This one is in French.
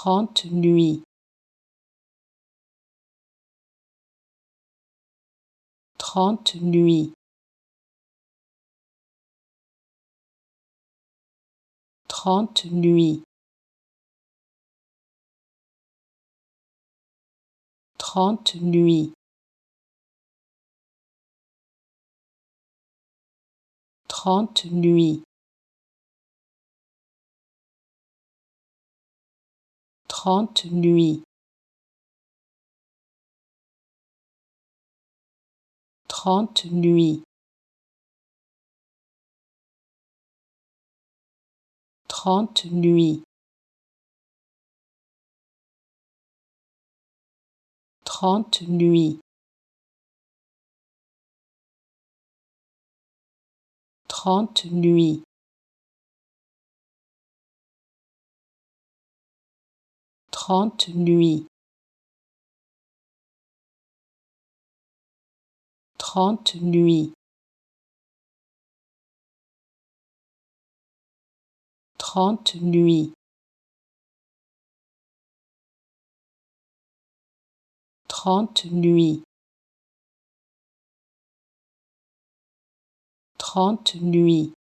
30 nuits, 30 nuits, 30 nuits, 30 nuits, 30 nuits, 30 nuits, 30 nuits, 30 nuits, 30 nuits, 30 nuits, 30 nuits, 30 nuits, 30 nuits, 30 nuits, 30 nuits,